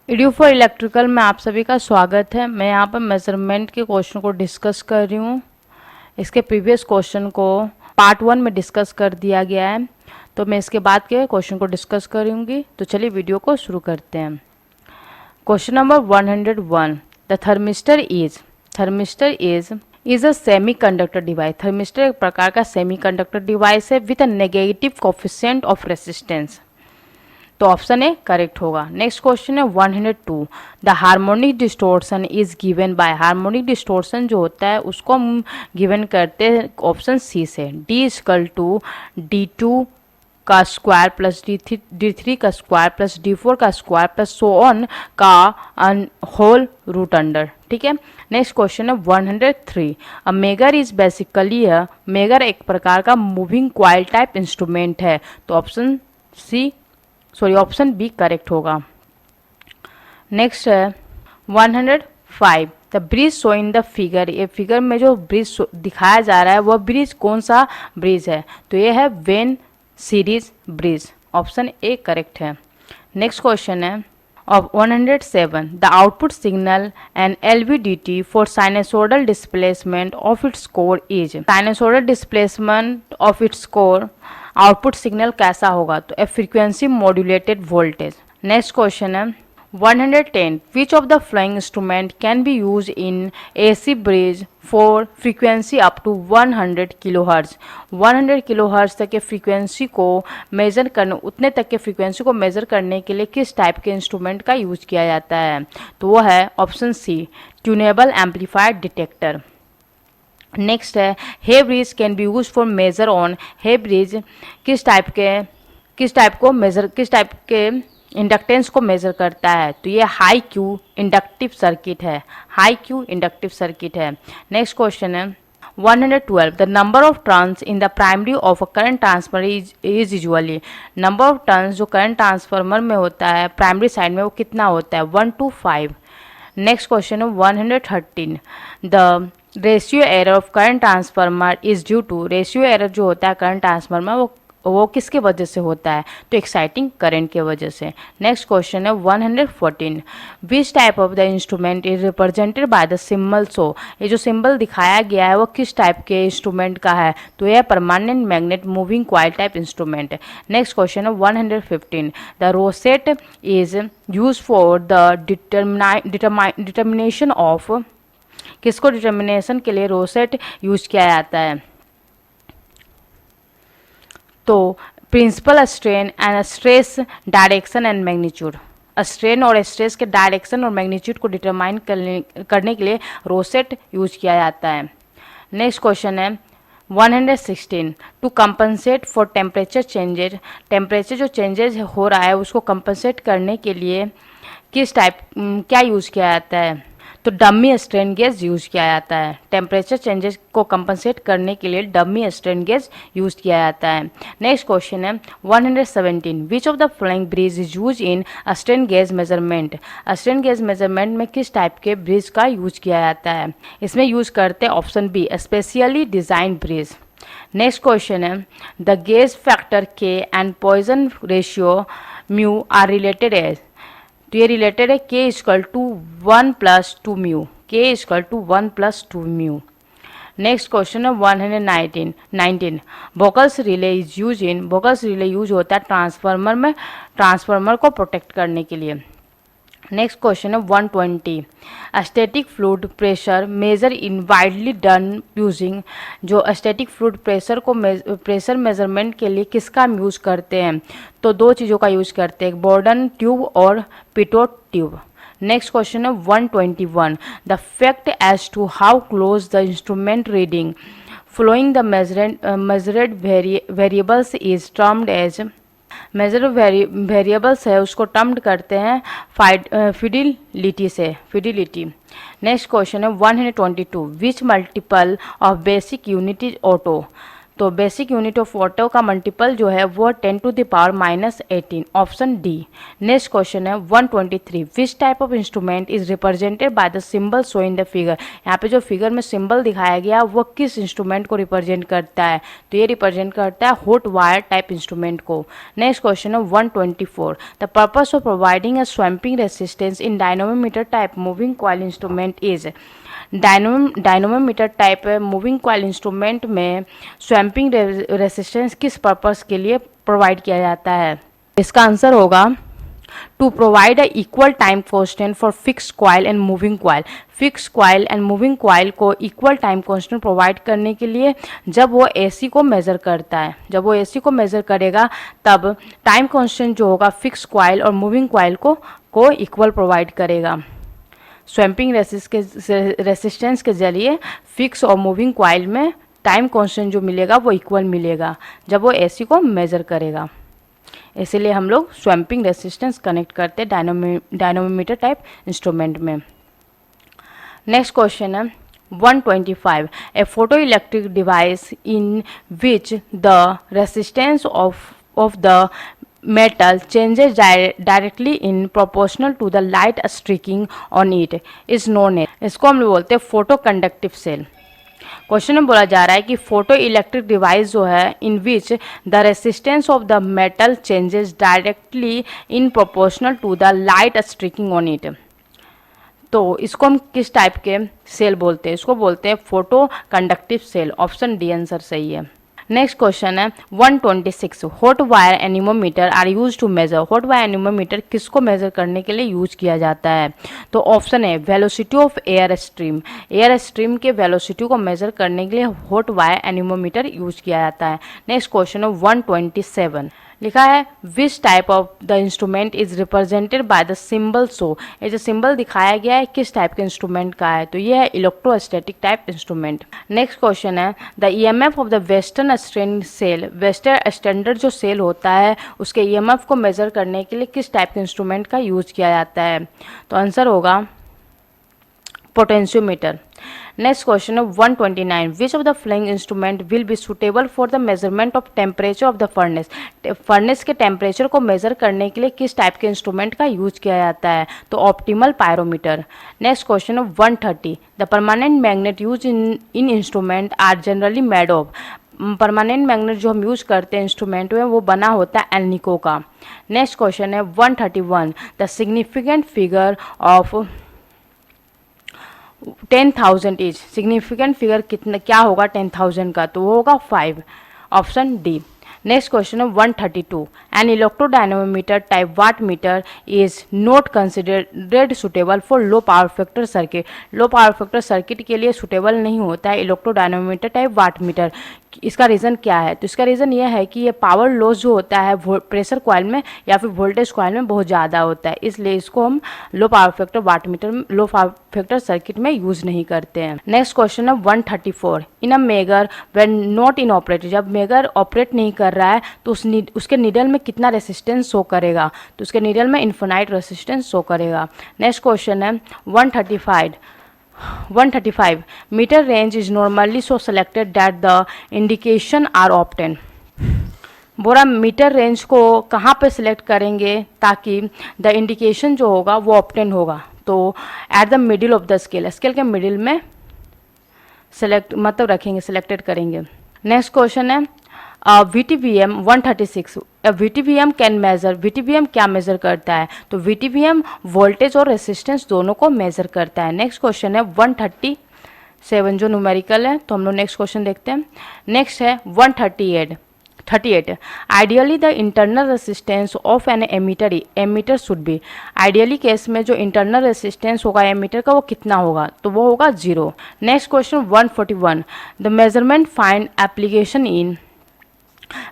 EDU for electrical में आप सभी का स्वागत है। मैं यहाँ पर मेजरमेंट के क्वेश्चन को डिस्कस कर रही हूँ। इसके प्रीवियस क्वेश्चन को पार्ट 1 में डिस्कस कर दिया गया है, तो मैं इसके बाद के क्वेश्चन को डिस्कस करूँगी। तो चलिए वीडियो को शुरू करते हैं। Question number 101, the thermistor is a semi conductor device. Thermistor एक प्रकार का सेमी कंडक्टर डिवाइस है with a negative coefficient of resistance. तो ऑप्शन ए करेक्ट होगा। नेक्स्ट क्वेश्चन है 102, the harmonic distortion is given by. Harmonic distortion जो होता है उसको हम गिवन करते हैं ऑप्शन सी से, डी इक्वल टू D2 का स्क्वायर प्लस D3 का स्क्वायर प्लस D4 का स्क्वायर प्लस सो ऑन का होल रूट अंडर। ठीक है। नेक्स्ट क्वेश्चन है 103, अ मेगर इज बेसिकली मेगर एक प्रकार का मूविंग क्वाइल टाइप इंस्ट्रूमेंट है। तो ऑप्शन बी करेक्ट होगा। नेक्स्ट है 105, the bridge show in the figure. ये फिगर में जो ब्रिज दिखाया जा रहा है वह ब्रिज कौन सा ब्रिज है? तो ये है when series bridge. Option A correct है। नेक्स्ट क्वेश्चन है of 107, the output signal and LVDT for sinusoidal displacement of its core is। sinusoidal displacement of its core output signal कैसा होगा? तो a frequency modulated voltage. Next question है 110, which of the following instrument can be use in AC bridge for frequency up to 100 kilohertz. 100 kilohertz तक के frequency को major करने, उतने तक के फ्रीक्वेंसी को मेजर करने के लिए किस टाइप के इंस्ट्रूमेंट का यूज किया जाता है? तो वो है option C, tunable amplifier detector. Next है Hay bridge can be use for measure on. Hay bridge किस टाइप के इंडक्टेंस को मेजर करता है? तो ये हाई क्यू इंडक्टिव सर्किट है। हाई क्यू इंडक्टिव सर्किट है। नेक्स्ट क्वेश्चन है 112, the number of turns in the primary of a current transfer is usually. Number of turns जो करंट ट्रांसफार्मर में होता है प्राइमरी साइड में वो कितना होता है? 1 to 5। नेक्स्ट क्वेश्चन है 113, the ratio error of current transformer is due to. Ratio error जो होता है करंट ट्रांसफार्मर वो किसके वजह से होता है? तो एक्साइटिंग करंट के वजह से। नेक्स्ट क्वेश्चन है 114, which type of the instrument is represented by the symbol show. ये जो सिंबल दिखाया गया है वो किस टाइप के इंस्ट्रूमेंट का है? तो यह permanent magnet moving coil type instrument है। नेक्स्ट क्वेश्चन है 115, the rosette is use for the determination of. किसको डिटर्मिनेशन के लिए रोसेट यूज किया जाता है? तो principal strain and stress direction and magnitude. Strain और स्ट्रेस के डायरेक्शन और मैग्नीट्यूड को डिटरमाइन करने के लिए रोसेट यूज किया जाता है। नेक्स्ट क्वेश्चन है 116, to compensate for temperature changes. Temperature जो चेंजेज हो रहा है उसको कंपनसेट करने के लिए क्या यूज किया जाता है? तो डमी स्ट्रेन गेज यूज किया जाता है। टेम्परेचर चेंजेस को कंपनसेट करने के लिए डमी स्ट्रेन गेज यूज किया जाता है। नेक्स्ट क्वेश्चन है 117, विच of the following bridge is use in strain gauge measurement. Strain gauge measurement में किस टाइप के ब्रिज का यूज किया जाता है? इसमें यूज करते हैं option B, specially design bridge. Next question है the gauge factor K and Poisson ratio mu are related as. तो ये रिलेटेड है K equal to 1 + 2 mu. K equal to 1 + 2 mu. Next question है 119, Buchholz relay is use in. Buchholz relay use होता है transformer को protect करने के लिए। नेक्स्ट क्वेश्चन है 120, static fluid pressure measure in widely done using. जो स्टैटिक फ्लूइड प्रेशर को प्रेशर मेजरमेंट के लिए किसका यूज करते हैं? तो दो चीज़ों का यूज करते हैं, बोर्डन ट्यूब और पिटोट ट्यूब। नेक्स्ट क्वेश्चन है 121, the fact as to how close the instrument reading following the measured variables is termed as. Measure variables है उसको टर्म्ड करते हैं फिडिलिटी। नेक्स्ट क्वेश्चन है 122, which multiple of basic unit is auto. तो basic unit of water का multiple जो है वो 10⁻⁻18, ऑप्शन डी। नेक्स्ट क्वेश्चन है 123, which type of instrument is represented by the symbol show in the figure. यहाँ पे जो फिगर में सिंबल दिखाया गया वो किस इंस्ट्रूमेंट को रिप्रेजेंट करता है, तो ये रिप्रेजेंट करता है हॉट वायर टाइप इंस्ट्रूमेंट को। नेक्स्ट क्वेश्चन है 124, the purpose of providing a swamping resistance in dynamometer type moving coil instrument is. Dynamometer type moving coil instrument में स्वैम्पिंग रेसिस्टेंस किस पर्पस के लिए प्रोवाइड किया जाता है। इसका आंसर होगा to provide a equal time constant for fix coil and moving coil. Fix coil and moving coil को इक्वल टाइम कांस्टेंट प्रोवाइड करने के लिए जब वो एसी को मेजर करता है, जब वो एसी को मेजर करेगा तब टाइम कांस्टेंट जो होगा फिक्स कॉइल और मूविंग कॉइल को इक्वल प्रोवाइड करेगा। स्वैम्पिंग रेसिस्टेंस के जरिए फिक्स और मूविंग कॉइल में टाइम कांस्टेंट जो मिलेगा वो इक्वल मिलेगा जब वो एसी को मेजर करेगा। इसीलिए हम लोग स्वैम्पिंग रेसिस्टेंस कनेक्ट करते हैं डायनोमीटर टाइप इंस्ट्रूमेंट में। नेक्स्ट क्वेश्चन है 125, a photo electric device in which the resistance of the metal changes directly in proportional to the light streaking on it is known as। इसको हम लोग बोलते हैं photo conductive cell. Question में बोला जा रहा है कि फोटो इलेक्ट्रिक डिवाइस जो है in which the resistance of the metal changes directly in proportional to the light striking on it. तो इसको हम किस टाइप के सेल बोलते हैं, इसको बोलते हैं photo conductive cell, option D answer सही है। नेक्स्ट क्वेश्चन है 126, hot wire anemometer are use to measure. Hot wire anemometer किसको मेजर करने के लिए यूज किया जाता है, तो ऑप्शन है velocity of air stream. Air stream के वेलोसिटी को मेजर करने के लिए हॉट वायर एनीमोमीटर यूज किया जाता है। नेक्स्ट क्वेश्चन है 127, लिखा है which type of the instrument is represented by the symbol show. ये जो सिंबल दिखाया गया है किस टाइप के इंस्ट्रूमेंट का है, तो ये है electrostatic type instrument. Next question है the EMF of the western standard cell. Western standard जो सेल होता है उसके ईएमएफ को मेजर करने के लिए किस टाइप के इंस्ट्रूमेंट का यूज किया जाता है, तो आंसर होगा पोटेंशियोमीटर। नेक्स्ट क्वेश्चन है 129, विच of the following instrument will be suitable for the measurement of temperature of the furnace. Furnace के टेम्परेचर को मेजर करने के लिए किस टाइप के इंस्ट्रूमेंट का यूज किया जाता है, तो ऑप्टिमल पायरोमीटर। नेक्स्ट क्वेश्चन है 130, the permanent magnet use in instrument are generally made of. Permanent magnet जो हम यूज करते हैं इंस्ट्रूमेंट में वो बना होता है एल्निको का। नेक्स्ट क्वेश्चन है 131, the significant figure of 10,000 is. Significant figure कितना क्या होगा 10,000 का, तो वो होगा 5, ऑप्शन डी। नेक्स्ट क्वेश्चन है 132, an electrodynamometer type watt meter is not considered suitable for low power factor circuit. Low power factor circuit के लिए सुटेबल नहीं होता है इलेक्ट्रोडायनोमीटर टाइप वाट मीटर। इसका रीज़न क्या है, तो इसका रीज़न यह है कि ये पावर लॉस जो होता है प्रेशर कॉइल में या फिर वोल्टेज कॉइल में बहुत ज़्यादा होता है, इसलिए इसको हम low power factor watt meter low power factor circuit में यूज़ नहीं करते हैं। नेक्स्ट क्वेश्चन है 134, in a megger when not in operate. जब मेगर ऑपरेट नहीं कर रहा है तो उसके नीडल में कितना रेसिस्टेंस शो करेगा, तो उसके नीडल में इन्फिनाइट रेसिस्टेंस शो करेगा। नेक्स्ट क्वेश्चन है 135, meter range is normally so selected that the indication are obtained। बोरा मीटर रेंज को कहाँ पे सिलेक्ट करेंगे ताकि द इंडिकेशन जो होगा वो ऑप्टेन होगा, तो at the middle of the scale, scale के मिडिल में सेलेक्ट मतलब रखेंगे, सिलेक्टेड करेंगे। नेक्स्ट क्वेश्चन है VTVM 136, VTVM can measure. VTVM क्या मेजर करता है, तो VTVM वोल्टेज और रेसिस्टेंस दोनों को मेजर करता है। नेक्स्ट क्वेश्चन है 137 जो न्यूमेरिकल है, तो हम लोग नेक्स्ट क्वेश्चन देखते हैं। नेक्स्ट है 138, ideally the internal resistance of an ammeter should be. Ideally case में जो इंटरनल रेसिस्टेंस होगा एमीटर का वो कितना होगा, तो वो होगा 0। Next question 141, the measurement find application in.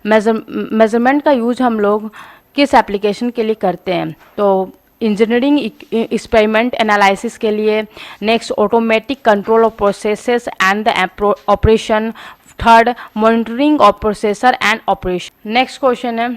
Measurement का यूज हम लोग किस एप्लीकेशन के लिए करते हैं, तो इंजीनियरिंग एक्सपेरिमेंट एनालिसिस के लिए। Next automatic control of processes and the operation. Third monitoring of processor and operation. Next question है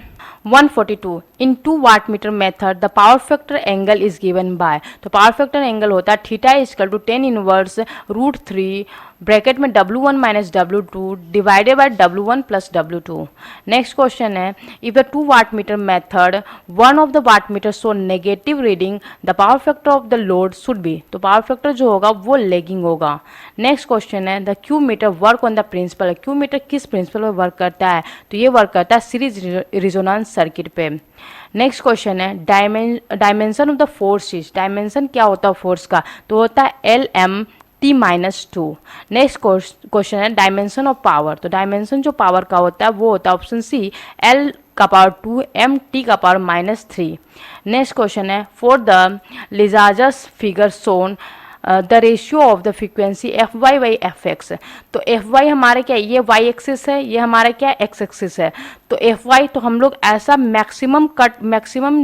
142 in 2 wattmeter method the power factor angle is given by, तो पावर फैक्टर एंगल होता है theta equal to 10 inverse root 3 bracket में W1 minus W2 divided by W1 plus W2। Next question है if the 2 wattmeter method one of the wattmeter so negative reading the power factor of the load should be, तो power factor जो होगा वो lagging होगा। Next question है the Q meter work on the principle, Q meter किस principal पर work करता है, तो ये वर्क करता है सीरीज रिजोनेंस सर्किट पे। नेक्स्ट क्वेश्चन है dimension of the force, dimension क्या होता है फोर्स का, तो होता है L M T minus 2। Next question है डायमेंशन ऑफ पावर, तो डायमेंशन जो पावर का होता है वो होता है ऑप्शन सी एल का पावर 2 एम टी का पावर माइनस 3। नेक्स्ट क्वेश्चन है for the Lissajous figure Son the ratio of the frequency F Y by F X, तो एफ वाई हमारा क्या है, ये वाई एक्सिस है, ये हमारा क्या है एक्स एक्सिस है, तो एफ वाई तो हम लोग ऐसा मैक्सिमम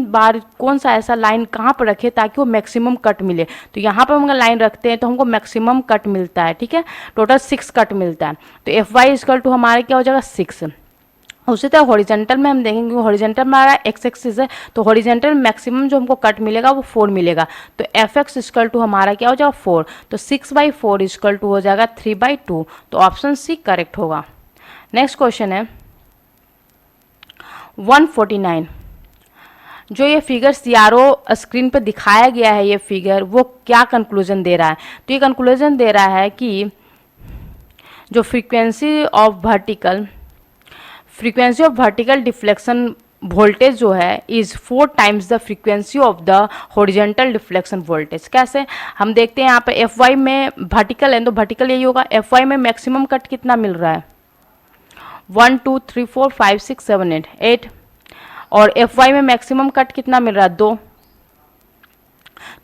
बार कौन सा ऐसा लाइन कहाँ पर रखे ताकि वो मैक्सिमम कट मिले, तो यहाँ पर हम अगर लाइन रखते हैं तो हमको मैक्सिमम कट मिलता है, ठीक है, टोटल 6 कट मिलता है, तो एफ वाई इक्वल टू हमारा क्या हो जाएगा 6। उसी तरह हॉरिजेंटल में हम देखेंगे हॉरिजेंटल में हमारा एक्स एक्सिस है, तो हॉरिजेंटल मैक्सिमम जो हमको कट मिलेगा वो 4 मिलेगा, तो एफ एक्स इक्वल टू हमारा क्या हो जाएगा 4, तो 6/4 इक्वल टू हो जाएगा 3/2, तो ऑप्शन सी करेक्ट होगा। नेक्स्ट क्वेश्चन है 149, जो ये फिगर सीआरओ स्क्रीन पर दिखाया गया है, ये फिगर वो क्या कंक्लूजन दे रहा है, तो ये कंक्लूजन दे रहा है कि जो frequency of vertical deflection voltage जो है is 4 times the frequency of the horizontal deflection voltage. कैसे हम देखते हैं यहाँ पे एफ वाई में वर्टिकल है तो वर्टिकल यही होगा, एफ वाई में मैक्सिमम कट कितना मिल रहा है 1 2 3 4 5 6 7 8 और एफ वाई में मैक्सिमम कट कितना मिल रहा है 2,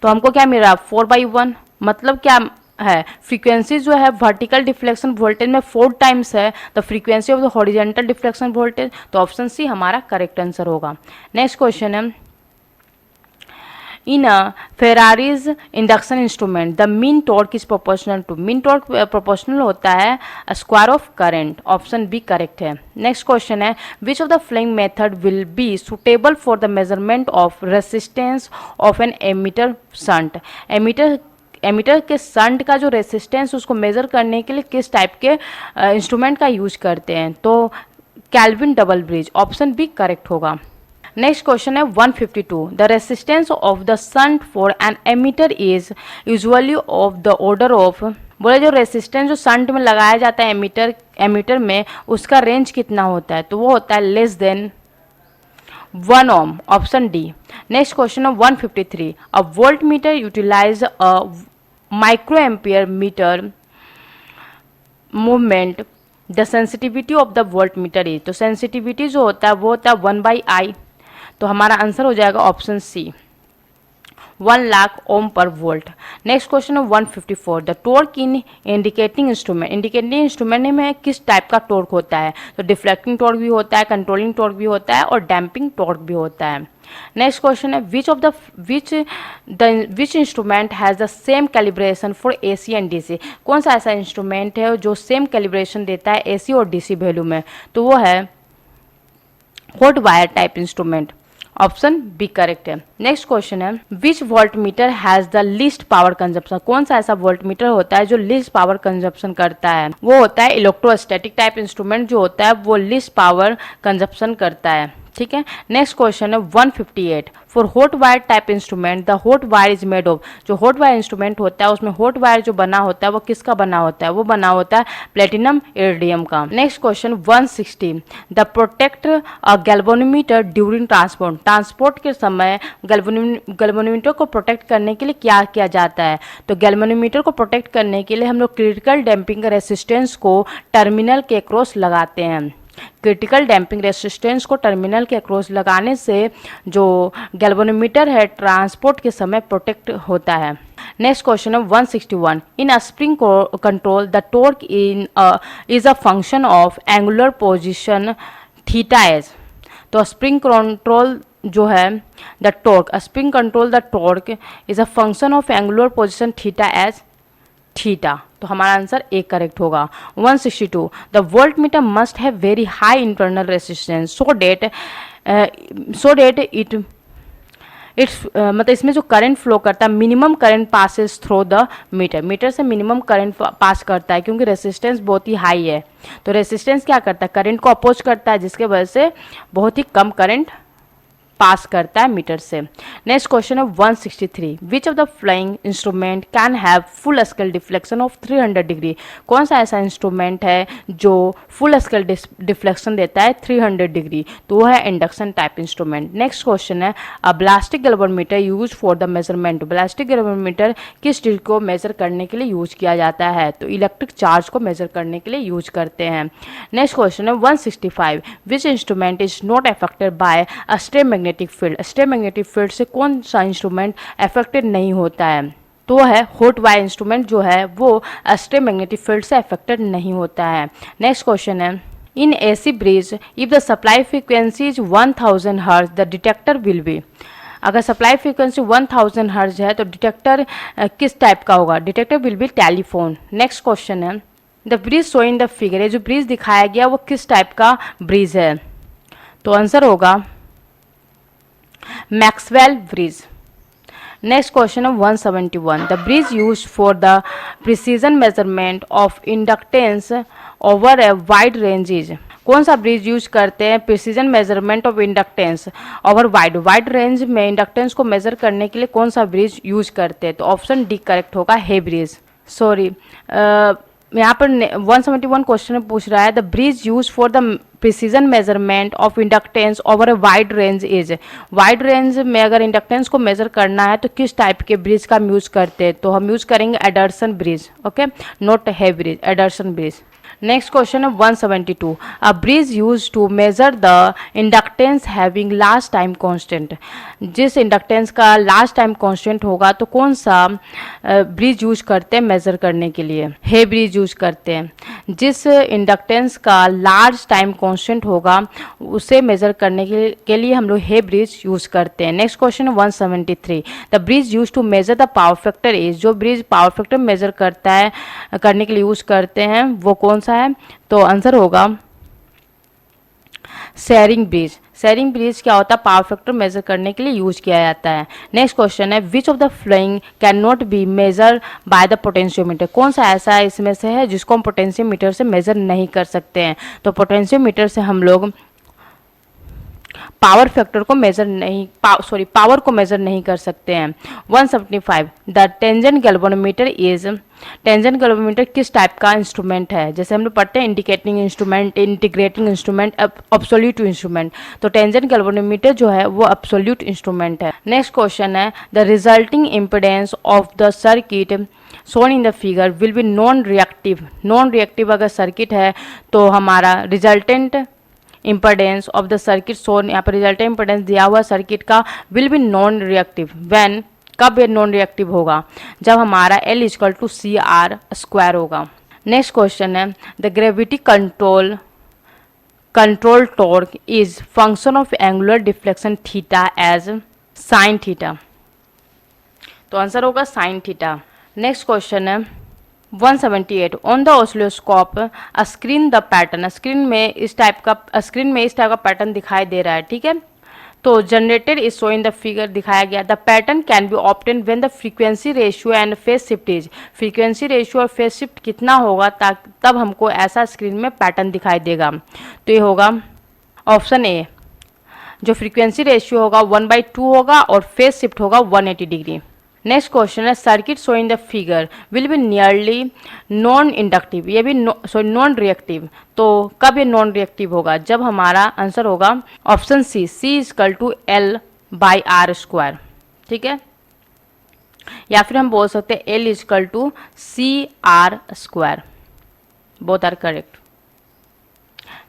तो हमको क्या मिल रहा है 4/1, मतलब क्या है फ्रीक्वेंसी जो है वर्टिकल डिफ्लेक्शन वोल्टेज में 4 टाइम्स है the frequency of the horizontal deflection voltage, तो ऑप्शन सी हमारा करेक्ट आंसर होगा। नेक्स्ट क्वेश्चन है in Ferraris induction instrument the mean torque is proportional to, mean torque proportional होता है square of current, option B correct है। Next question है which of the following method will be suitable for the measurement of resistance of an ammeter shunt, ammeter के shunt का जो resistance उसको major करने के लिए किस टाइप के इंस्ट्रूमेंट का यूज करते हैं, तो Kelvin double bridge, option B correct होगा। नेक्स्ट क्वेश्चन है 152 the resistance of the shunt for an ammeter is usually of the order of, बोले जो रेसिस्टेंस जो शंट में लगाया जाता है एमीटर में उसका रेंज कितना होता है, तो वो होता है less than 1 ohm, option D. Next question है 153 a volt meter utilise a micro ampere meter movement the sensitivity of the volt meter is, तो सेंसिटिविटी जो होता है वो होता है 1/I, तो हमारा आंसर हो जाएगा ऑप्शन सी 1 लाख ओम पर वोल्ट। नेक्स्ट क्वेश्चन है 154 the torque in indicating instrument में किस टाइप का टॉर्क होता है, तो डिफ्लेक्टिंग टॉर्क भी होता है, कंट्रोलिंग टॉर्क भी होता है और डैम्पिंग टॉर्क भी होता है। नेक्स्ट क्वेश्चन है which instrument has the same calibration for AC and DC, कौन सा ऐसा इंस्ट्रूमेंट है जो सेम कैलिब्रेशन देता है AC और DC वैल्यू में, तो वो है hot wire type instrument, option B correct है। नेक्स्ट क्वेश्चन है which volt meter has the least power consumption, कौन सा ऐसा वोल्ट मीटर होता है जो लीस्ट पावर कंजप्शन करता है, वो होता है इलेक्ट्रोस्टैटिक टाइप इंस्ट्रूमेंट जो होता है वो लीस्ट पावर कंजप्शन करता है, ठीक है। नेक्स्ट क्वेश्चन है 158 for hot wire type instrument the hot wire is made of, जो हॉट वायर इंस्ट्रूमेंट होता है उसमें हॉट वायर जो बना होता है वो किसका बना होता है, वो बना होता है प्लेटिनम इरिडियम का। Next question 160 the protect a galvanometer during transport के समय गैल्वेनोमीटर को प्रोटेक्ट करने के लिए क्या किया जाता है, तो गैल्वेनोमीटर को प्रोटेक्ट करने के लिए हम लोग क्रिटिकल डैम्पिंग रेसिस्टेंस को टर्मिनल के अक्रॉस लगाते हैं, क्रिटिकल डैम्पिंग रेसिस्टेंस को टर्मिनल के अक्रॉस लगाने से जो गैल्वेनोमीटर है ट्रांसपोर्ट के समय प्रोटेक्ट होता है। नेक्स्ट क्वेश्चन है 161 in a spring control the torque is a function of angular position theta as, तो स्प्रिंग कंट्रोल जो है the torque spring control the torque is a function of angular position theta as theta, तो हमारा answer A correct होगा। 162 the volt meter must have very high internal resistance so that so that it's मतलब इसमें जो current flow करता है, minimum current passes through the metre, metre से minimum current pass करता है, क्योंकि रेसिस्टेंस बहुत ही हाई है। तो रेसिस्टेंस क्या करता है, करंट को अपोज करता है, जिसके वजह से बहुत ही कम करंट पास करता है मीटर से। नेक्स्ट क्वेश्चन है 163, विच of the flying instrument can have full scale deflection of 300 degree. कौन सा ऐसा इंस्ट्रूमेंट है जो फुल स्केल डिफ्लेक्शन देता है 300 डिग्री, तो वो है induction type instrument. Next question है a ballistic galvanometer use for the measurement. Ballistic galvanometer किस चीज को मेजर करने के लिए यूज किया जाता है, तो इलेक्ट्रिक चार्ज को मेजर करने के लिए यूज करते हैं। नेक्स्ट क्वेश्चन है 165, which instrument is not affected by a stray magnetic field. Stray magnetic field से कौन सा इंस्ट्रूमेंट अफेक्टेड नहीं होता है, तो है हॉट वायर इंस्ट्रूमेंट जो है वो स्ट्रे मैग्नेटिक फील्ड से अफेक्टेड नहीं होता है। नेक्स्ट क्वेश्चन है in AC bridge if the supply frequency is 1000 hertz the detector will be. अगर सप्लाई फ्रीक्वेंसी 1000 हर्ट्ज है तो डिटेक्टर किस टाइप का होगा, detector will be telephone. Next question है the bridge show in the figure, ये जो ब्रिज दिखाया गया वो किस टाइप का ब्रिज है, तो आंसर होगा मैक्सवेल ब्रिज। नेक्स्ट क्वेश्चन है 171, the bridge use for the precision measurement of inductance over a wide range is. कौन सा ब्रिज यूज करते हैं precision measurement of inductance over wide range में इंडक्टेंस को मेजर करने के लिए कौन सा ब्रिज यूज करते हैं, तो ऑप्शन डी करेक्ट होगा, हे ब्रिज। सॉरी, यहाँ पर 171 क्वेश्चन में पूछ रहा है the bridge use for the precision measurement of inductance over a wide range is. Wide range में अगर इंडक्टेंस को मेजर करना है तो किस टाइप के ब्रिज का हम यूज करते हैं, तो हम यूज करेंगे Anderson bridge, okay, not Hay bridge, Anderson bridge. Next question है 172, a bridge use to measure the inductance having last time constant. जिस इंडक्टेंस का लास्ट टाइम कांस्टेंट होगा तो कौन सा ब्रिज यूज करते हैं मेजर करने के लिए, हे ब्रिज यूज करते हैं। जिस इंडक्टेंस का लार्ज टाइम कांस्टेंट होगा उसे मेजर करने के लिए हम लोग हे ब्रिज यूज करते हैं। नेक्स्ट क्वेश्चन है 173, the bridge use to measure the power factor is. जो ब्रिज पावर फैक्टर मेजर करता है करने के लिए यूज करते हैं वो कौन सा है, तो आंसर होगा शेयरिंग ब्रिज। शेयरिंग ब्रिज क्या होता है, पावर फैक्टर मेजर करने के लिए यूज किया जाता है। नेक्स्ट क्वेश्चन है which of the flowing can not B measure by the potentiometer. कौन सा ऐसा इसमें से है जिसको हम पोटेंशियोमीटर से मेजर नहीं कर सकते हैं, तो पोटेंशियोमीटर से हम लोग पावर फैक्टर को मेजर नहीं पावर को मेजर नहीं कर सकते हैं। 175, the tangent galvanometer is. Tangent galvanometer किस टाइप का इंस्ट्रूमेंट है, जैसे हम लोग पढ़ते हैं indicating instrument, integrating instrument, absolute instrument, तो टेंजेंट गैल्वेनोमीटर जो है वो एब्सोल्यूट इंस्ट्रूमेंट है। नेक्स्ट क्वेश्चन है the resulting impedance of the circuit shown in the figure will be non reactive. Non reactive अगर सर्किट है तो हमारा resultant impedance of the circuit shown, यहाँ पर रिजल्टेंट इम्पीडेंस दिया हुआ सर्किट का will be non reactive when, कब ये नॉन रिएक्टिव होगा, जब हमारा L इक्वल टू CR² होगा। नेक्स्ट क्वेश्चन है the gravity control torque is function of angular deflection theta as sine theta, तो आंसर होगा साइन थीटा। नेक्स्ट क्वेश्चन है 178, on the oscilloscope screen the pattern. Screen में इस type का pattern दिखाई दे रहा है, ठीक है, तो generated is show in the figure दिखाया गया। The pattern can be obtain when the frequency ratio and phase shift is. Frequency ratio और फेज शिफ्ट कितना होगा तब हमको ऐसा स्क्रीन में पैटर्न दिखाई देगा, तो ये होगा ऑप्शन ए, जो फ्रीक्वेंसी रेशियो होगा 1/2 होगा और फेज शिफ्ट होगा 180 डिग्री। नेक्स्ट क्वेश्चन है circuit show in the figure will be nearly non inductive, ये भी नॉन रिएक्टिव, तो कब ये नॉन रिएक्टिव होगा, जब हमारा आंसर होगा option C, C equal to L/R², ठीक है, या फिर हम बोल सकते हैं L equal to CR², both are correct.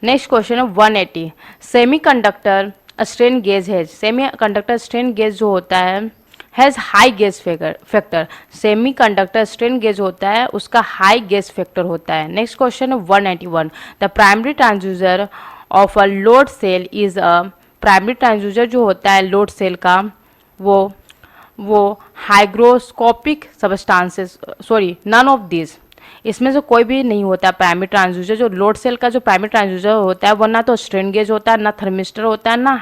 Next question है 180, सेमी कंडक्टर स्ट्रेन गेज है। सेमी कंडक्टर स्ट्रेन गेज जो होता है has high gauge factor. Semiconductor strain gauge होता है उसका हाई गेज फैक्टर होता है। नेक्स्ट क्वेश्चन है 191, the primary transducer of a load cell is a. Primary transducer जो होता है लोड सेल का वो hygroscopic substances, sorry none of this. इसमें से कोई भी नहीं होता प्राइमरी ट्रांसड्यूसर। जो लोड सेल का जो प्राइमरी ट्रांसड्यूसर होता है वो ना तो स्ट्रेन गेज होता है, ना थर्मिस्टर होता है, ना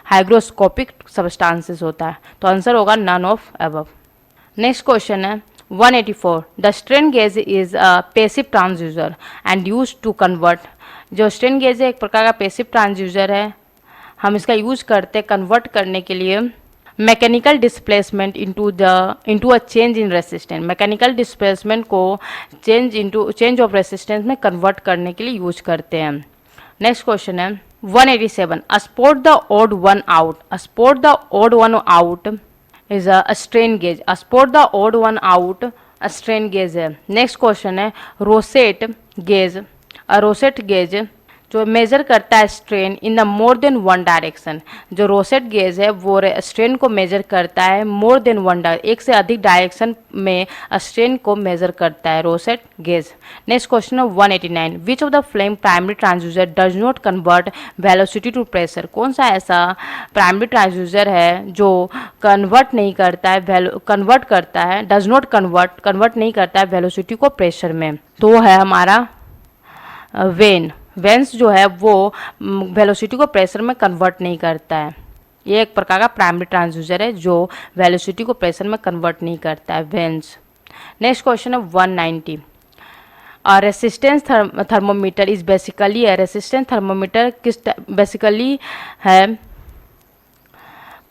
हाइग्रोस्कोपिक सब्सटेंसेस होता है। तो आंसर होगा none of above. Next question है 184। The strain gauge is a passive transducer and use to convert. जो स्ट्रेन गेज है एक प्रकार का पैसिव ट्रांसड्यूसर है, हम इसका यूज करते हैं कन्वर्ट करने के लिए mechanical displacement into a change in resistance. Mechanical displacement को चेंज ऑफ रेसिस्टेंस में कन्वर्ट करने के लिए यूज करते हैं। नेक्स्ट क्वेश्चन है 187। A spot the odd one out. A spot the odd one out is a strain gauge. A spot the odd one out a strain gauge है। Next question है rosette gauge. A rosette gauge जो measure करता है strain in the more than one direction. जो rosette gauge है वो strain को measure करता है मोर देन वन एक से अधिक डायरेक्शन में स्ट्रेन को मेजर करता है रोसेट गेज। नेक्स्ट क्वेश्चन है 189। Which of the flame primary transducer does not convert velocity to pressure. कौन सा ऐसा प्राइमरी ट्रांसड्यूसर है जो कन्वर्ट नहीं करता है, कन्वर्ट करता है, डज नॉट कन्वर्ट नहीं करता है वेलोसिटी को प्रेशर में। तो वो है हमारा वेन्स जो है वो वेलोसिटी को प्रेशर में कन्वर्ट नहीं करता है। ये एक प्रकार का प्राइमरी ट्रांसड्यूसर है जो वेलोसिटी को प्रेशर में कन्वर्ट नहीं करता है, वेन्स। नेक्स्ट क्वेश्चन है 190। रेसिस्टेंस थर्मोमीटर इज बेसिकली है। रेसिस्टेंस थर्मोमीटर बेसिकली है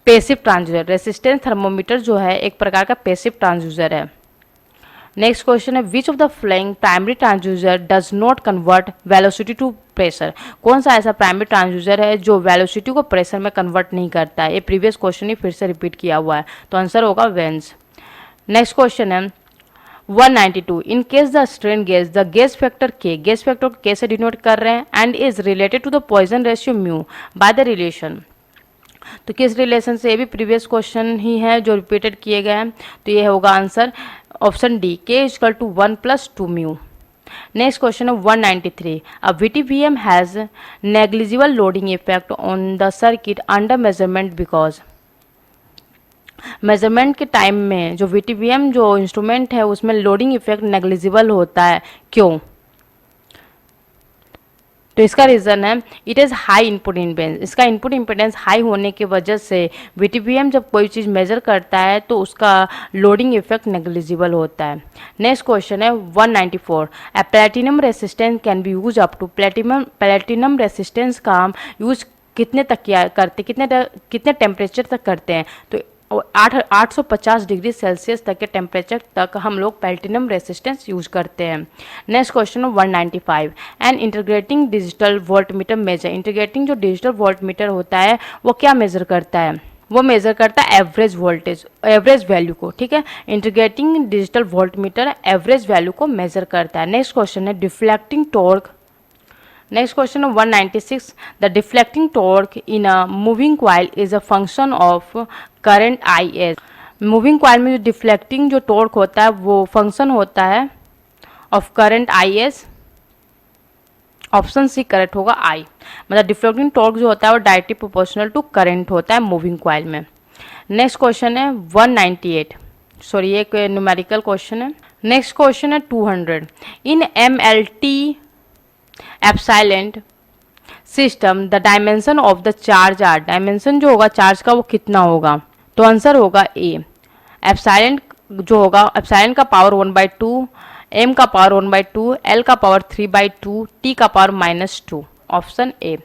पैसिव ट्रांसड्यूसर। रेसिस्टेंस थर्मोमीटर जो है एक प्रकार का पैसिव ट्रांसड्यूसर है। नेक्स्ट क्वेश्चन है which of the following primary transducer does not convert velocity to pressure. कौन सा ऐसा प्राइमरी ट्रांसड्यूसर है जो वेलोसिटी को प्रेशर में कन्वर्ट नहीं करता है। ये प्रीवियस क्वेश्चन ही फिर से रिपीट किया हुआ है, तो आंसर होगा वेन्स। नेक्स्ट क्वेश्चन है 192। In case the strain gauge the gauge factor K. Gauge factor को के से डिनोट कर रहे हैं and is related to the Poisson ratio mu by the relation. तो किस रिलेशन से, ये भी प्रीवियस क्वेश्चन ही है जो रिपीटेड किए गए हैं, तो ये होगा answer option D, K equal to 1 + 2 mu. Next question है 193। A VTVM has negligible loading effect on the circuit under measurement because. Measurement के टाइम में जो VTVM जो इंस्ट्रूमेंट है उसमें लोडिंग इफेक्ट नेग्लिजिबल होता है, क्यों? तो इसका रीज़न है it is high input impedance. इसका इनपुट इम्पीडेंस हाई होने की वजह से VTVM जब कोई चीज़ मेजर करता है तो उसका लोडिंग इफेक्ट नेग्लिजिबल होता है। नेक्स्ट क्वेश्चन है 194। A platinum resistance can be use up to. Platinum resistance का हम यूज कितने तक किया करते, कितने टेम्परेचर तक करते हैं? तो 850 डिग्री सेल्सियस तक के टेम्परेचर तक हम लोग प्लेटिनम रेसिस्टेंस यूज करते हैं। Next question 195। An integrating digital voltmeter measure. Integrating जो डिजिटल वोल्टमीटर होता है वो क्या मेजर करता है? वो मेजर करता है एवरेज वोल्टेज, एवरेज वैल्यू को, ठीक है। Integrating digital voltmeter average value को मेजर करता है। नेक्स्ट क्वेश्चन है deflecting torque. Next question 196। The deflecting torque in a moving coil is a function of current IS। Moving coil में जो deflecting जो टॉर्क होता है वो फंक्शन होता है of current IS। Option C correct होगा I। मतलब डिफ्लेक्टिंग टॉर्क जो होता है वो डायरेक्टली प्रोपोर्शनल टू करंट होता है मूविंग कॉइल में। नेक्स्ट क्वेश्चन है 198। सॉरी, ये एक न्यूमेरिकल क्वेश्चन है। नेक्स्ट क्वेश्चन है 200। In MLT epsilon system the dimension of the charge are. Dimension जो होगा चार्ज का वो कितना होगा? तो आंसर होगा ए। एप्सिलॉन जो होगा, एप्सिलॉन का पावर 1/2, m का पावर 1/2, l का पावर 3/2, t का पावर -2। ऑप्शन ए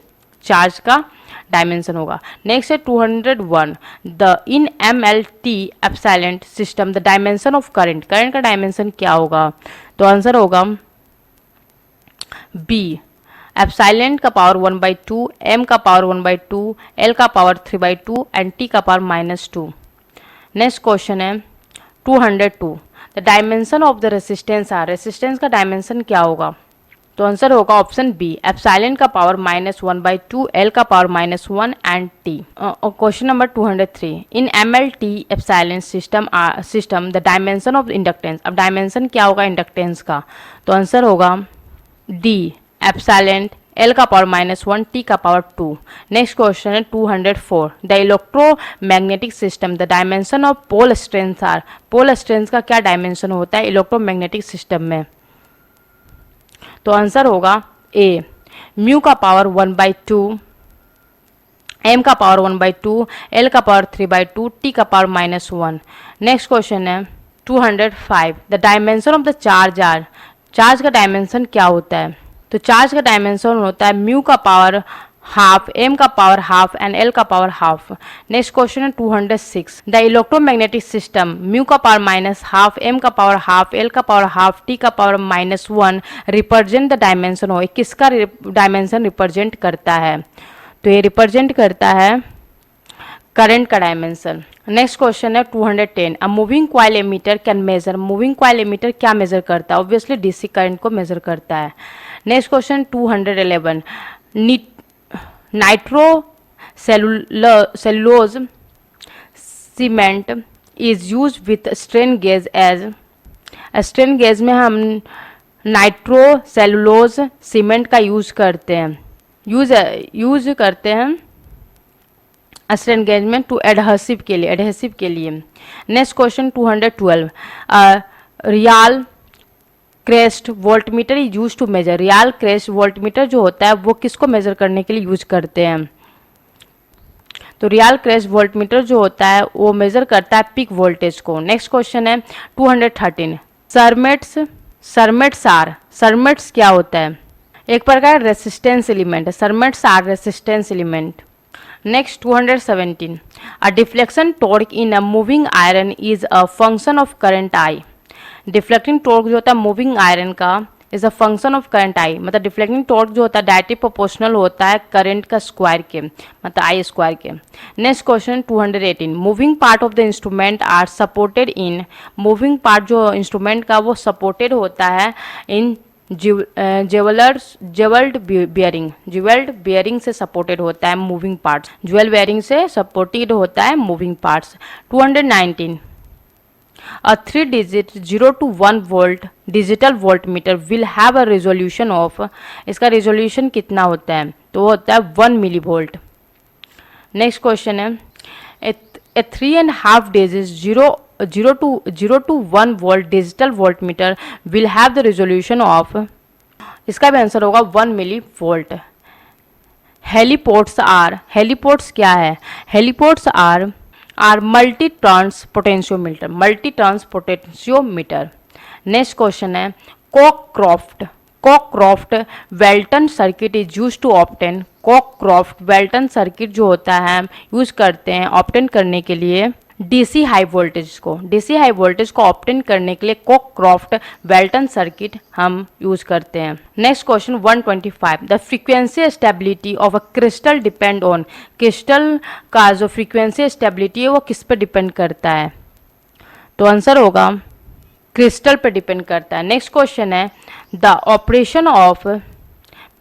चार्ज का डायमेंशन होगा। नेक्स्ट है 201। The in MLT epsilon system the dimension of current. Current का डायमेंशन क्या होगा? तो आंसर होगा बी। एप्सिलॉन का पावर 1/2, m का पावर 1/2, l का पावर 3/2 एंड t का पावर -2। नेक्स्ट क्वेश्चन है 202। The dimension of the resistance are. Resistance का डायमेंशन क्या होगा? तो आंसर होगा ऑप्शन बी, एप्सिलॉन का पावर -1/2, l का power -1 and t। Question number 203। In MLT epsilon system the dimension of inductance. अब डायमेंशन क्या होगा इंडक्टेंस का? तो आंसर होगा डी, एप्सिलॉन l का पावर -1, t का पावर 2। नेक्स्ट क्वेश्चन है 204। The electromagnetic system the dimension of pole strength are. Pole strength का क्या डायमेंशन होता है इलेक्ट्रोमैग्नेटिक सिस्टम में? तो आंसर होगा ए, म्यू का पावर 1/2, एम का पावर 1/2, एल का पावर 3/2, टी का पावर -1। नेक्स्ट क्वेश्चन है 205, the dimension of the charge are, charge का डायमेंशन क्या होता है? तो चार्ज का डायमेंशन होता है म्यू का पावर हाफ, एम का पावर हाफ एंड एल का पावर हाफ। नेक्स्ट क्वेश्चन है 206, द इलेक्ट्रोमैग्नेटिक सिस्टम, म्यू का पावर -हाफ, एम का पावर हाफ, एल का पावर हाफ, टी का पावर -1 रिप्रेजेंट द डायमेंशन हो, किसका डायमेंशन रिप्रेजेंट करता है? तो ये रिप्रेजेंट करता है करंट का डायमेंशन। नेक्स्ट क्वेश्चन है 210, a moving coil ammeter can measure, moving coil ammeter क्या मेजर करता है? ऑब्वियसली डीसी करंट को मेजर करता है। Next question 211, nitrocellulose cement is use with strain gauge as, strain gauge में हम नाइट्रो सेलुलोज सीमेंट का यूज करते हैं, यूज करते हैं स्ट्रेन गेज में टू एडहेसिव के लिए, एडहेसिव के लिए। Next question 212, real crest voltmeter is use to major, real crest voltmeter जो होता है वो किसको मेजर करने के लिए यूज करते हैं? तो रियल क्रेस्ट वोल्टमीटर जो होता है वो मेजर करता है पीक वोल्टेज को। नेक्स्ट क्वेश्चन है 213, सरमेट्स आर, सरमेट्स क्या होता है? एक प्रकार रेसिस्टेंस एलिमेंट है, cermets are resistance element. Next 217, a deflection torque in a moving iron is a function of current I, deflecting torque जो होता है मूविंग आयरन का is a function of current I, मतलब डिफ्लेक्टिंग टॉर्क जो होता है directly proportional होता है करंट का स्क्वायर के, मतलब I square K. Next question 218, moving part of the instrument are supported in, moving part जो इंस्ट्रूमेंट का वो सपोर्टेड होता है इन ज्वेल्ड बियरिंग से सपोर्टेड होता है मूविंग पार्ट्स, ज्वेल बेयरिंग से सपोर्टेड होता है moving parts. 219, a 3-digit 0 to 1 volt digital voltmeter will have a resolution of, इसका रेजोल्यूशन कितना होता है? तो वो होता है 1 मिली वोल्ट। नेक्स्ट क्वेश्चन है a 3.5 digit 0 to 1 volt digital voltmeter will have the resolution of, इसका भी आंसर होगा 1 milli volt. Helipots are, helipots क्या है? Helipots are multi turns potentiometer, multi turns potentiometer. Next question है Cockcroft Walton circuit is use to obtain, Cockcroft Walton circuit जो होता है use करते हैं ऑब्टेन करने के लिए डीसी हाई वोल्टेज को, डीसी हाई वोल्टेज को ऑब्टेन करने के लिए कॉकक्रॉफ्ट वेल्टन सर्किट हम यूज करते हैं। Next question 125, the frequency stability of a crystal depend on, crystal का जो फ्रीक्वेंसी स्टेबिलिटी है वो किस पर डिपेंड करता है? तो आंसर होगा क्रिस्टल पर डिपेंड करता है। नेक्स्ट क्वेश्चन है the operation of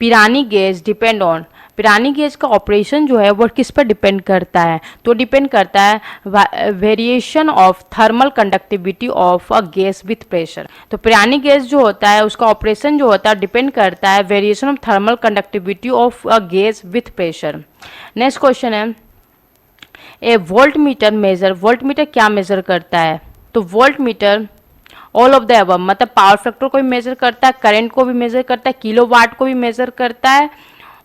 Pirani gauge depend on, Pirani gauge का ऑपरेशन जो है वो किस पर डिपेंड करता है? तो डिपेंड करता है variation of thermal conductivity of a gas with pressure. तो पिरानी गेज जो होता है उसका ऑपरेशन जो होता है डिपेंड करता है variation of thermal conductivity of a gas with pressure. Next question है a volt meter measure, volt meter क्या मेजर करता है? तो volt meter all of the above, मतलब पावर फैक्टर को भी मेजर करता है, करंट को भी मेजर करता है, किलोवाट को भी मेजर करता है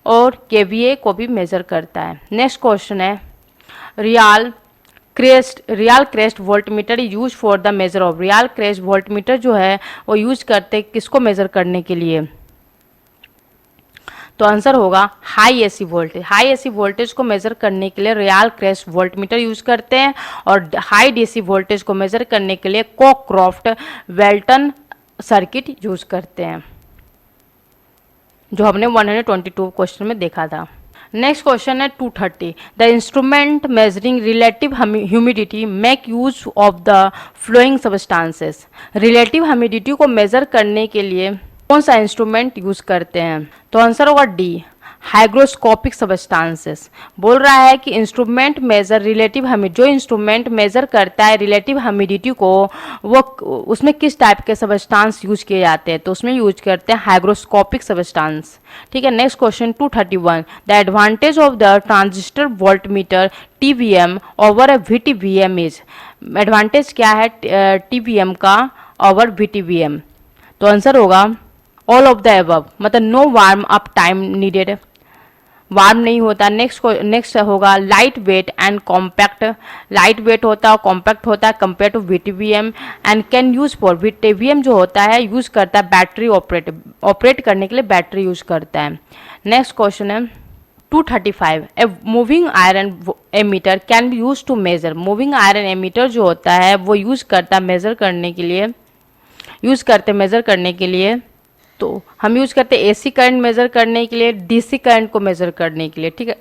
और केवीए को भी मेजर करता है। नेक्स्ट क्वेश्चन है real crest voltmeter use for the measure of, real crest voltmeter जो है वो यूज करते हैं किसको मेजर करने के लिए? तो आंसर होगा high AC voltage, high AC voltage को मेजर करने के लिए रियल क्रेस्ट वोल्टमीटर यूज करते हैं और हाई डीसी वोल्टेज को मेजर करने के लिए कॉकक्रॉफ्ट वेल्टन सर्किट यूज करते हैं, जो हमने 122 क्वेश्चन में देखा था। नेक्स्ट क्वेश्चन है 230, the instrument measuring relative humidity make use of the flowing substances, relative humidity को मेजर करने के लिए कौन सा इंस्ट्रूमेंट यूज करते हैं? तो आंसर होगा डी, हाइग्रोस्कोपिक सब्सटेंसेस। बोल रहा है कि इंस्ट्रूमेंट मेजर रिलेटिव ह्यूमिडिटी, जो इंस्ट्रूमेंट मेजर करता है रिलेटिव ह्यूमिडिटी को वो उसमें किस टाइप के सब्सटेंस यूज किए जाते हैं? तो उसमें यूज करते हैं हाइग्रोस्कोपिक सब्सटेंस। ठीक है। Next question 231, the advantage of the transistor voltmeter TVM over a VTVM is, advantage क्या है टीवीएम का ओवर वीटीवीएम? तो आंसर होगा ऑल ऑफ द अबव, मतलब no warm up time needed, warm नहीं होता। नेक्स्ट होगा light weight and compact, light weight होता है और कॉम्पैक्ट होता है compare to VTVM, and can use for, VTVM जो होता है यूज करता है बैटरी ऑपरेट करने के लिए बैटरी यूज करता है। नेक्स्ट क्वेश्चन है 235, a moving iron ammeter can be use to measure, moving iron ammeter जो होता है वो यूज करता है मेजर करने के लिए, मेजर करने के लिए। तो हम यूज करते हैं एसी करंट मेजर करने के लिए, डीसी करंट को मेजर करने के लिए, ठीक है।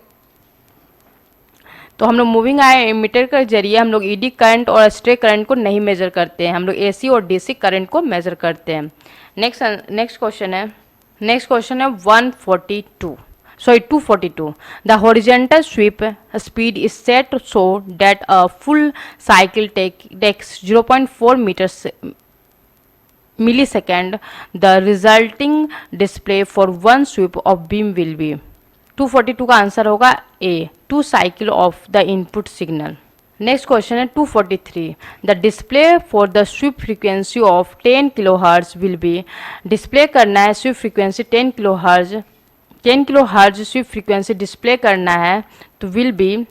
तो हम लोग मूविंग आयरन एमीटर के जरिए हम लोग ईडी करंट और स्ट्रे करंट को नहीं मेजर करते हैं, हम लोग एसी और डीसी करंट को मेजर करते हैं। नेक्स्ट क्वेश्चन है 142, sorry 242, the horizontal sweep speed is set so that a full cycle takes 0.4 millisecond. The resulting display for one sweep of beam will be, 242 का आंसर होगा A, 2 cycle of the input signal। Next question है 243, the display for the sweep frequency of 10 kilohertz will be, display करना है sweep frequency 10 kilohertz sweep frequency display करना है, तो will be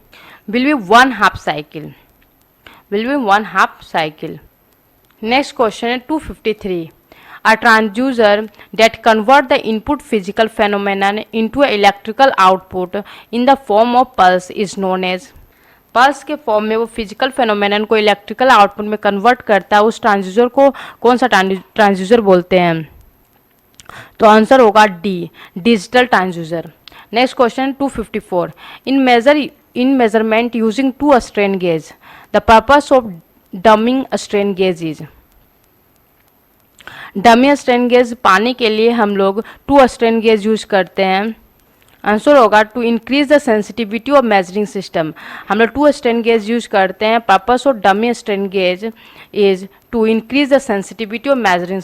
1 half cycle. Next question है 253, a transducer that convert the input physical phenomenon into an electrical output in the form of pulse is known as, pulse के form में वो physical phenomenon को electrical output में convert करता है, उस transducer को कौन सा ट्रांसड्यूसर बोलते हैं? तो आंसर होगा D, digital transducer. Next question 254, in measurement using 2 strain gauge, the purpose of dumbing strain gauge is, dummy strain gauge पाने के लिए हम लोग 2 स्ट्रेन गेज यूज करते हैं। आंसर होगा to increase the sensitivity of measuring system, हम लोग 2 स्ट्रेन गेज यूज करते हैं। Purpose of dummy strain gauge is to increase the sensitivity of measuring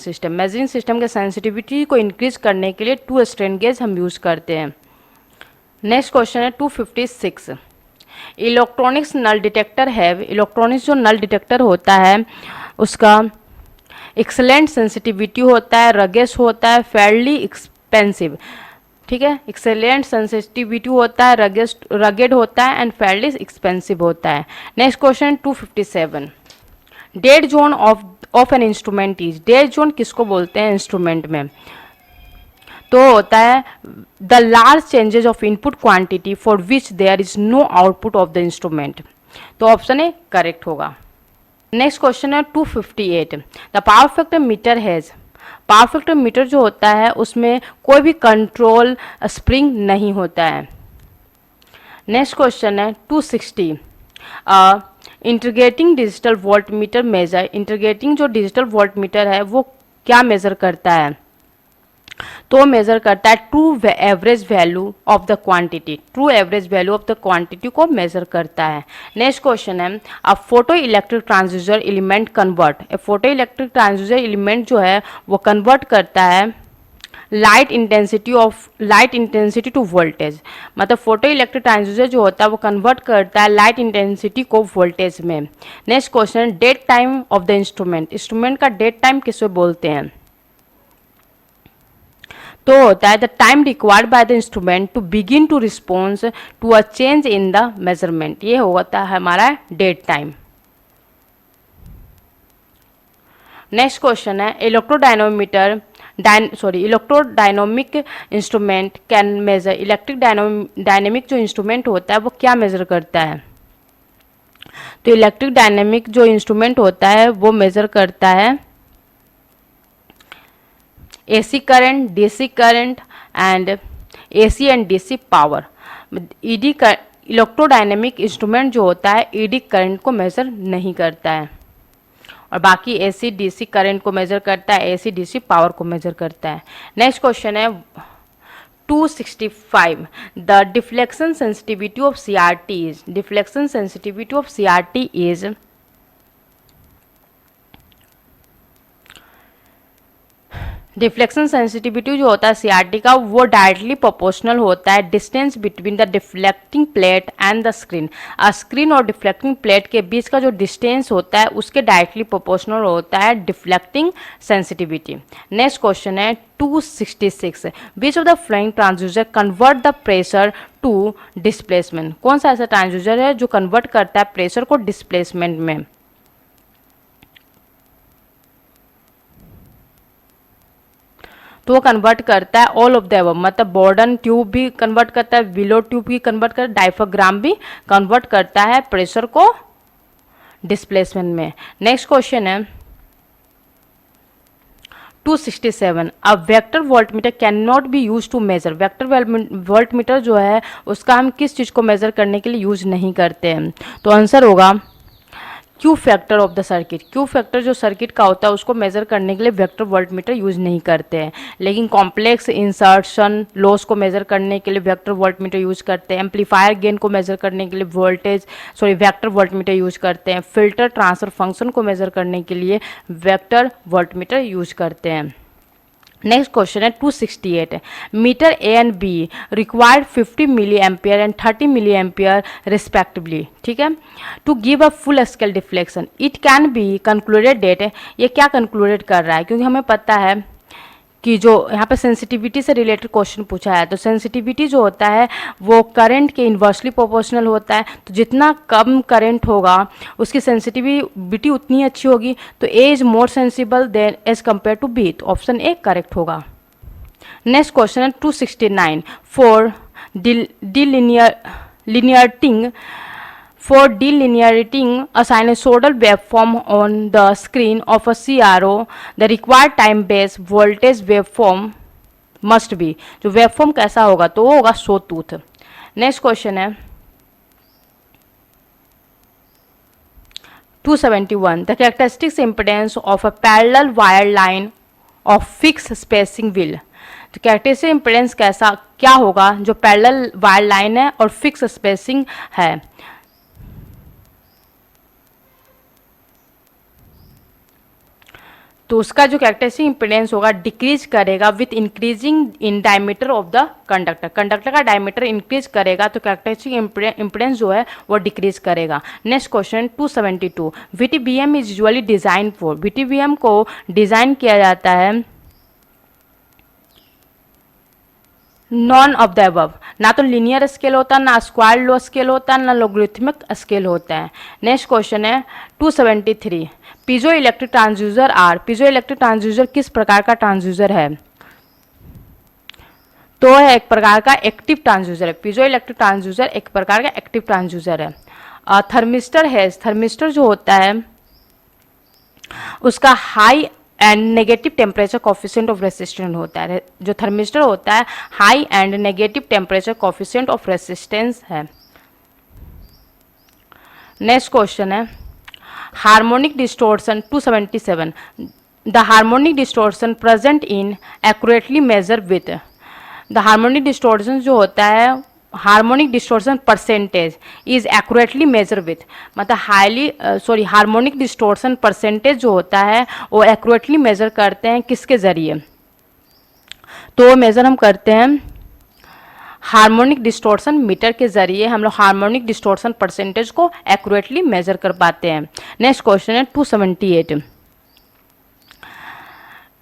system के सेंसिटिविटी को इंक्रीज करने के लिए 2 स्ट्रेन गेज हम यूज करते हैं। नेक्स्ट क्वेश्चन है 256, electronics null detector have, electronics जो नल डिटेक्टर होता है उसका एक्सेलेंट सेंसिटिविटी होता है, रगेस होता है, फेयरली एक्सपेंसिव, ठीक है, एक्सेलेंट सेंसिटिविटी होता है, रगेड होता है एंड फेयरली एक्सपेंसिव होता है। Next question 257, dead zone of an instrument is, dead zone किसको बोलते हैं इंस्ट्रूमेंट में? तो होता है the large changes of input quantity for which there is no output of the instrument, तो ऑप्शन ए करेक्ट होगा। नेक्स्ट क्वेश्चन है 258, the power factor meter has, power factor meter जो होता है उसमें कोई भी कंट्रोल स्प्रिंग नहीं होता है। नेक्स्ट क्वेश्चन है 260, integrating digital volt meter major, integrating जो डिजिटल वोल्ट मीटर है वो क्या मेजर करता है? तो मेजर करता है true average value of the quantity, true average value of the quantity को मेजर करता है। नेक्स्ट क्वेश्चन है a photo electric transducer element convert, a photo electric transducer element जो है वो कन्वर्ट करता है लाइट इंटेंसिटी टू वोल्टेज, मतलब फोटो इलेक्ट्रिक ट्रांसड्यूसर जो होता है वो कन्वर्ट करता है लाइट इंटेंसिटी को वोल्टेज में। Next question dead time of the instrument का डेट टाइम किसे बोलते हैं? तो होता है the time required by the instrument to begin to response to a change in the measurement, ये होता है हमारा डेट टाइम। नेक्स्ट क्वेश्चन है electrodynamic instrument can measure, electric dynamic जो इंस्ट्रूमेंट होता है वो क्या मेजर करता है? तो इलेक्ट्रिक डायनेमिक जो इंस्ट्रूमेंट होता है वो मेजर करता है AC current, DC current and AC and DC power. ED का इलेक्ट्रोडायनेमिक इंस्ट्रूमेंट जो होता है ED करंट को मेजर नहीं करता है और बाकी AC DC करंट को मेजर करता है, AC DC पावर को मेजर करता है। नेक्स्ट क्वेश्चन है 265, the deflection sensitivity of CRT is, deflection sensitivity of CRT is, deflection sensitivity जो होता है सीआरटी का, वो डायरेक्टली प्रोपोर्शनल होता है distance between the deflecting plate and the screen. Screen और डिफ्लेक्टिंग प्लेट के बीच का जो डिस्टेंस होता है उसके डायरेक्टली प्रोपोर्शनल होता है डिफ्लेक्टिंग सेंसिटिविटी। नेक्स्ट क्वेश्चन है 266, which of the following transducer convert the pressure to displacement. कौन सा ऐसा ट्रांसड्यूसर है जो कन्वर्ट करता है प्रेशर को डिस्प्लेसमेंट में। तो वो कन्वर्ट करता है ऑल ऑफ द अबव, मतलब बॉर्डन ट्यूब भी कन्वर्ट करता है, विलो ट्यूब भी कन्वर्ट करता है, डायफ्राम भी कन्वर्ट करता है प्रेशर को डिस्प्लेसमेंट में। नेक्स्ट क्वेश्चन है 267, a vector voltmeter can not be use to measure. Vector voltmeter जो है उसका हम किस चीज़ को मेजर करने के लिए यूज नहीं करते हैं। तो आंसर होगा Q factor of the circuit. Q factor जो सर्किट का होता है उसको मेजर करने के लिए वेक्टर वोल्टमीटर यूज नहीं करते हैं, लेकिन कॉम्प्लेक्स इंसर्शन लॉस को मेजर करने के लिए वेक्टर वोल्टमीटर यूज करते हैं, एम्पलीफायर गेन को मेजर करने के लिए वेक्टर वोल्टमीटर यूज करते हैं, फिल्टर ट्रांसफर फंक्शन को मेजर करने के लिए वेक्टर वोल्टमीटर यूज करते हैं। नेक्स्ट क्वेश्चन है 268, meter A and B required 50 milliampere and 30 milliampere respectively, ठीक है, to give a full scale deflection. It can be concluded that. ये क्या कंक्लूडेड कर रहा है, क्योंकि हमें पता है कि जो यहाँ पे सेंसिटिविटी से रिलेटेड क्वेश्चन पूछा है, तो सेंसिटिविटी जो होता है वो करंट के इन्वर्सली प्रोपोर्शनल होता है। तो जितना कम करंट होगा उसकी सेंसिटिविटी उतनी अच्छी होगी। तो A is more sensible than as compare to B, तो ऑप्शन ए करेक्ट होगा। नेक्स्ट क्वेश्चन है 269, for delineating a sinusoidal waveform on the screen of a CRO, the required time-based voltage waveform must be। जो waveform कैसा होगा, तो वो होगा sawtooth। Next question है 271, the characteristics impedance of a parallel wire line of fixed spacing will। तो characteristic impedance क्या होगा जो पैरेलल वायर लाइन है और फिक्स स्पेसिंग है। तो उसका जो कैरेक्टरिस्टिक इम्पिडेंस होगा डिक्रीज करेगा with increasing in diameter of the conductor. Conductor का डायमीटर इंक्रीज करेगा तो कैरेक्टरिस्टिक इम्पिडेंस जो है वो डिक्रीज करेगा। Next question 272, VTBM is usually design for. VTBM को डिजाइन किया जाता है नॉन ऑफ द अबव, ना तो लीनियर स्केल होता है, ना स्क्वायर लो स्केल होता है, ना लोगरिथमिक स्केल होता है। नेक्स्ट क्वेश्चन है 273, piezoelectric transducer are. Piezoelectric transducer किस प्रकार का ट्रांसड्यूसर है, तो है एक प्रकार का एक्टिव ट्रांसड्यूसर है। पीजो इलेक्ट्रिक ट्रांसड्यूसर एक प्रकार का एक्टिव ट्रांसड्यूसर है। थर्मिस्टर है, थर्मिस्टर जो होता है उसका high and negative temperature coefficient of resistance होता है। जो थर्मिस्टर होता है high and negative temperature coefficient of resistance है। नेक्स्ट क्वेश्चन है harmonic distortion 277, the harmonic distortion present in accurately measure with. The harmonic distortion जो होता है harmonic distortion percentage is accurately measure with, मतलब हार्मोनिक डिस्टोर्शन परसेंटेज जो होता है वो एक्यूरेटली मेजर करते हैं किसके जरिए, तो मेजर हम करते हैं हार्मोनिक डिस्टोर्शन मीटर के जरिए हम लोग हार्मोनिक डिस्टोर्शन परसेंटेज को एक्यूरेटली मेजर कर पाते हैं। नेक्स्ट क्वेश्चन है 278,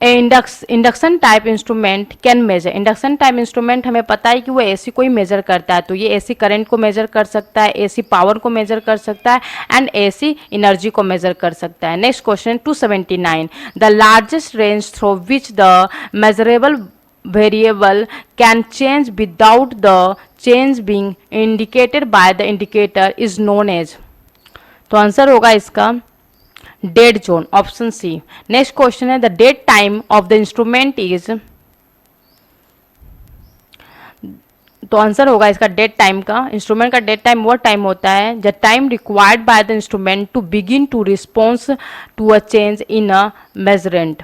induction type instrument can major. Induction type instrument हमें पता है कि वो एसी को ही मेजर करता है, तो ये एसी करंट को मेजर कर सकता है, एसी पावर को मेजर कर सकता है एंड एसी एनर्जी को मेजर कर सकता है। Next question 279, the largest range through which the measurable variable can change without the change being indicated by the indicator is known as. तो आंसर होगा इसका dead zone, option C. Next question है the dead time of the instrument is, तो answer होगा इसका dead time का, instrument का dead time वो टाइम होता है the time required by the instrument to begin to response to a change in a measurement.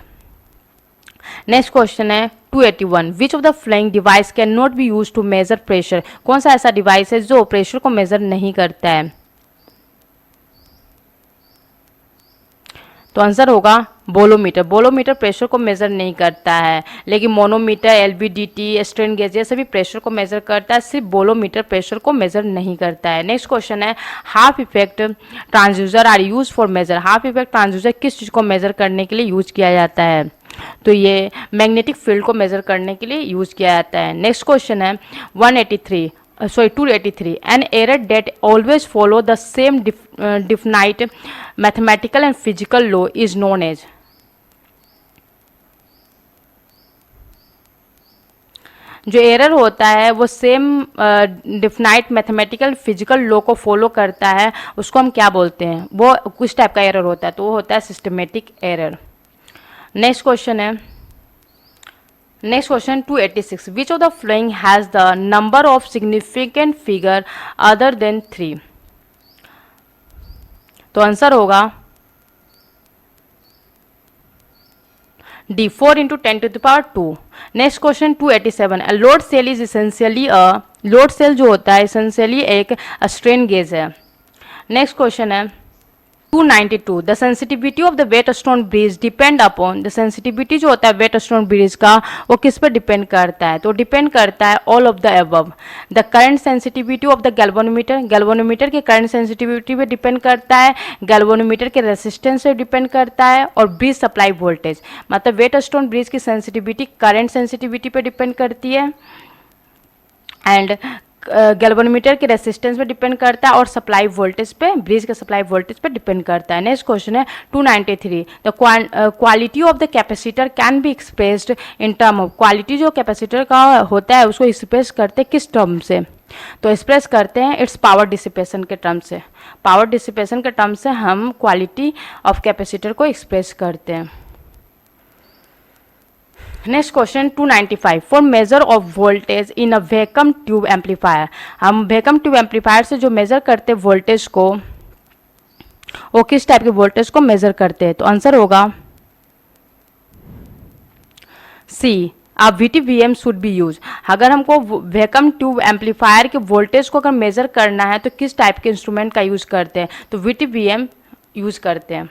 Next question है 281, which of the following device can not be use to measure pressure. कौन सा ऐसा device है जो pressure को major नहीं करता है, तो आंसर होगा बोलोमीटर प्रेशर को मेजर नहीं करता है, लेकिन मोनोमीटर, एलवीडीटी, स्ट्रेन गेज ये सभी प्रेशर को मेजर करता है, सिर्फ बोलोमीटर प्रेशर को मेजर नहीं करता है। नेक्स्ट क्वेश्चन है Hall effect transducer are use for measure. Hall effect transducer किस चीज़ को मेजर करने के लिए यूज किया जाता है? तो ये मैग्नेटिक फील्ड को मेजर करने के लिए यूज किया जाता है। नेक्स्ट क्वेश्चन है 283 an error that always follow the same definite mathematical and physical law is known as। जो एरर होता है वो same defined mathematical physical law को फॉलो करता है, उसको हम क्या बोलते हैं? वो कुछ टाइप का एरर होता है, तो वो होता है systematic error. Next question 286 which of the flowing has the number of significant figure other than 3। तो आंसर होगा D 4 into 10 to the power 2। Next question 287 load cell is essentially load cell जो होता है इसेंशियली एक strain gauge है। Next question है 292 the sensitivity of the Wheatstone bridge depend upon. The sensitivity जो होता है वेटस्टोन ब्रिज का वो किस पर डिपेंड करता है? तो डिपेंड करता है all of the above. The current sensitivity of the galvanometer के करंट सेंसिटिविटी पे डिपेंड करता है, गैल्वेनोमीटर के रेसिस्टेंस से डिपेंड करता है, और ब्रिज सप्लाई वोल्टेज मतलब वेटस्टोन ब्रिज की सेंसिटिविटी करंट सेंसिटिविटी पे डिपेंड करती है, एंड गैल्वेनोमीटर के रेसिस्टेंस पे डिपेंड करता है, और सप्लाई वोल्टेज पे, ब्रिज के सप्लाई वोल्टेज पे डिपेंड करता है। नेक्स्ट क्वेश्चन है 293 the quality of the capacitor can be expressed in term of. Quality जो कैपेसिटर का होता है उसको एक्सप्रेस करते हैं किस टर्म से? तो एक्सप्रेस करते हैं इट्स पावर डिसिपेशन के टर्म से। पावर डिसिपेशन के टर्म से हम क्वालिटी ऑफ कैपेसिटर को एक्सप्रेस करते हैं। Next question 295 for measure of voltage in a vacuum tube amplifier. हम वैक्यूम ट्यूब एम्पलीफायर से जो मेजर करते हैं वोल्टेज को, वो किस टाइप के वोल्टेज को मेजर करते हैं? तो आंसर होगा सी अब VTVM शुड बी यूज। अगर हमको वैक्यूम ट्यूब एम्पलीफायर के वोल्टेज को अगर मेजर करना है तो किस टाइप के इंस्ट्रूमेंट का यूज करते हैं? तो VTVM यूज करते हैं।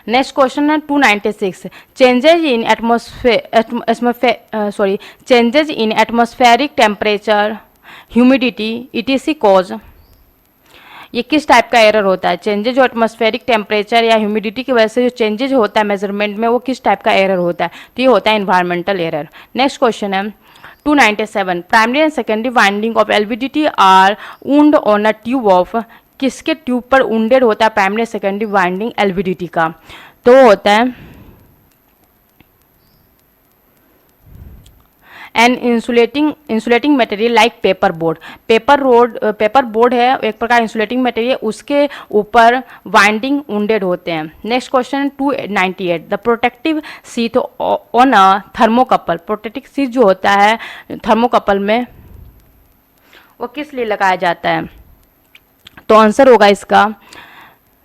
नेक्स्ट क्वेश्चन है 296 changes in atmospheric temperature humidity ETC cause. ये किस टाइप का एरर होता है? चेंजेज जो एटमॉस्फेरिक टेम्परेचर या ह्यूमिडिटी की वजह से जो चेंजेज होता है मेजरमेंट में, वो किस टाइप का एरर होता है? तो ये होता है इन्वायरमेंटल एरर। नेक्स्ट क्वेश्चन है 297 primary and secondary winding of LVDT are wound on a tube of. किसके ट्यूब पर उंडेड होता है प्राइमरी सेकेंडरी वाइंडिंग LVDT का? तो होता है an insulating material like paper board. Paper board है एक प्रकार इंसुलेटिंग मटेरियल, उसके ऊपर वाइंडिंग उंडेड होते हैं। Next question 298 the protective sheet on a thermocouple. Protective sheet जो होता है थर्मोकपल में वो किस लिए लगाया जाता है? तो आंसर होगा इसका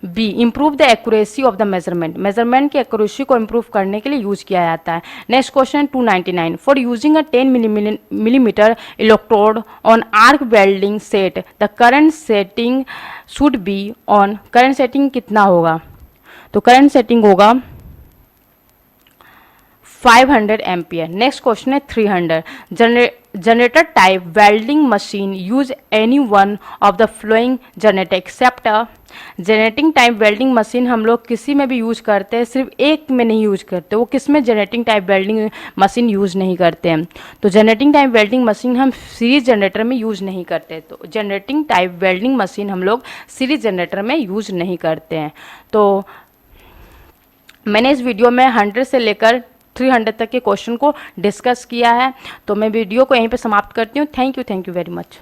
B improve the accuracy of the measurement की एक्यूरेसी को इम्प्रूव करने के लिए यूज किया जाता है। Next question 299 for using a 10 millimetre electrode on arc welding set the current setting should be on. Current setting कितना होगा? तो करंट सेटिंग होगा 500 एम्पियर। नेक्स्ट क्वेश्चन है 300 generator type welding machine use any one of the following generator except a. Generating type welding machine हम लोग किसी में भी यूज करते हैं, सिर्फ एक में नहीं यूज करते। वो किस में generating type welding machine use नहीं करते हैं? तो जनरेटिंग टाइप वेल्डिंग मशीन हम सीरीज जनरेटर में यूज नहीं करते। तो जनरेटिंग टाइप वेल्डिंग मशीन हम लोग सीरीज जनरेटर में यूज नहीं करते हैं। तो मैंने इस वीडियो में 100 से लेकर 300 तक के क्वेश्चन को डिस्कस किया है। तो मैं वीडियो को यहीं पे समाप्त करती हूँ। Thank you very much.